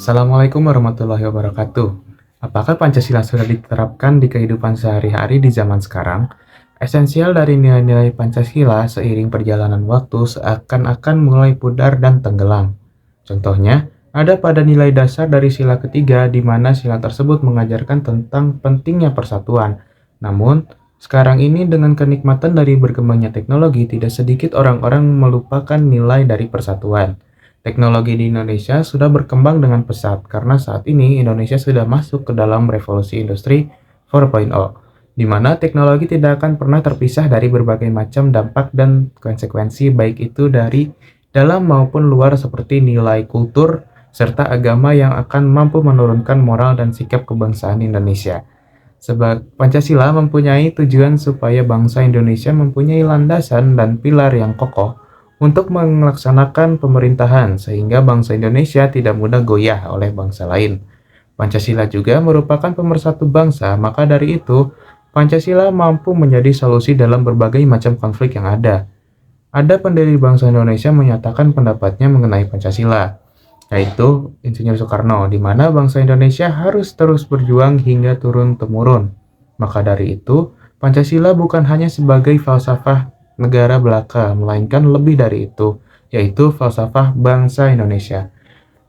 Assalamualaikum warahmatullahi wabarakatuh. Apakah Pancasila sudah diterapkan di kehidupan sehari-hari di zaman sekarang? Esensial dari nilai-nilai Pancasila seiring perjalanan waktu seakan-akan mulai pudar dan tenggelam. Contohnya, ada pada nilai dasar dari sila ketiga di mana sila tersebut mengajarkan tentang pentingnya persatuan. Namun, sekarang ini dengan kenikmatan dari berkembangnya teknologi, tidak sedikit orang-orang melupakan nilai dari persatuan. Teknologi di Indonesia sudah berkembang dengan pesat karena saat ini Indonesia sudah masuk ke dalam revolusi industri 4.0, di mana teknologi tidak akan pernah terpisah dari berbagai macam dampak dan konsekuensi baik itu dari dalam maupun luar seperti nilai kultur serta agama yang akan mampu menurunkan moral dan sikap kebangsaan Indonesia. Sebab Pancasila mempunyai tujuan supaya bangsa Indonesia mempunyai landasan dan pilar yang kokoh untuk melaksanakan pemerintahan sehingga bangsa Indonesia tidak mudah goyah oleh bangsa lain. Pancasila juga merupakan pemersatu bangsa, maka dari itu Pancasila mampu menjadi solusi dalam berbagai macam konflik yang ada. Ada pendiri bangsa Indonesia menyatakan pendapatnya mengenai Pancasila, yaitu Insinyur Soekarno, di mana bangsa Indonesia harus terus berjuang hingga turun-temurun. Maka dari itu, Pancasila bukan hanya sebagai falsafah negara belaka, melainkan lebih dari itu, yaitu falsafah bangsa Indonesia.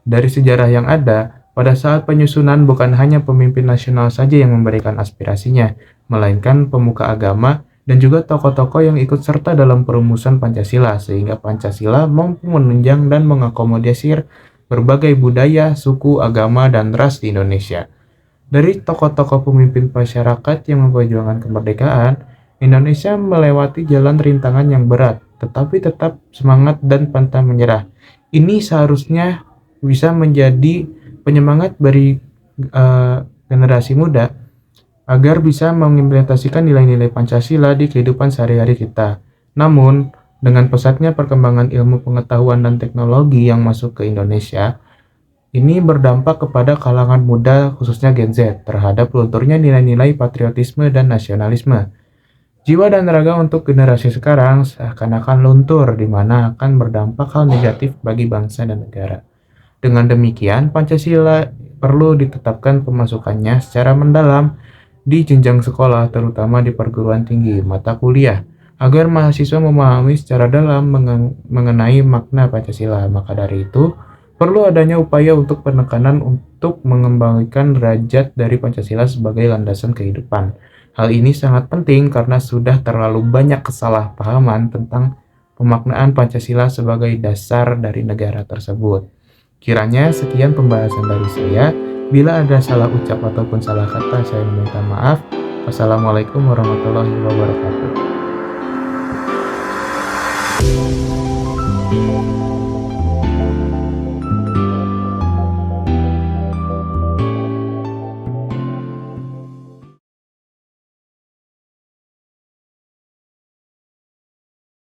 Dari sejarah yang ada, pada saat penyusunan bukan hanya pemimpin nasional saja yang memberikan aspirasinya, melainkan pemuka agama dan juga tokoh-tokoh yang ikut serta dalam perumusan Pancasila, sehingga Pancasila mampu menunjang dan mengakomodasi berbagai budaya, suku, agama, dan ras di Indonesia. Dari tokoh-tokoh pemimpin masyarakat yang memperjuangkan kemerdekaan, Indonesia melewati jalan rintangan yang berat, tetapi tetap semangat dan pantang menyerah. Ini seharusnya bisa menjadi penyemangat bagi generasi muda agar bisa mengimplementasikan nilai-nilai Pancasila di kehidupan sehari-hari kita. Namun, dengan pesatnya perkembangan ilmu pengetahuan dan teknologi yang masuk ke Indonesia, ini berdampak kepada kalangan muda khususnya Gen Z terhadap lunturnya nilai-nilai patriotisme dan nasionalisme. Jiwa dan raga untuk generasi sekarang seakan-akan luntur, di mana akan berdampak hal negatif bagi bangsa dan negara. Dengan demikian, Pancasila perlu ditetapkan pemasukannya secara mendalam di jenjang sekolah, terutama di perguruan tinggi, mata kuliah, agar mahasiswa memahami secara dalam mengenai makna Pancasila. Maka dari itu, perlu adanya upaya untuk penekanan untuk mengembalikan derajat dari Pancasila sebagai landasan kehidupan. Hal ini sangat penting karena sudah terlalu banyak kesalahpahaman tentang pemaknaan Pancasila sebagai dasar dari negara tersebut. Kiranya sekian pembahasan dari saya. Bila ada salah ucap ataupun salah kata, saya meminta maaf. Wassalamualaikum warahmatullahi wabarakatuh.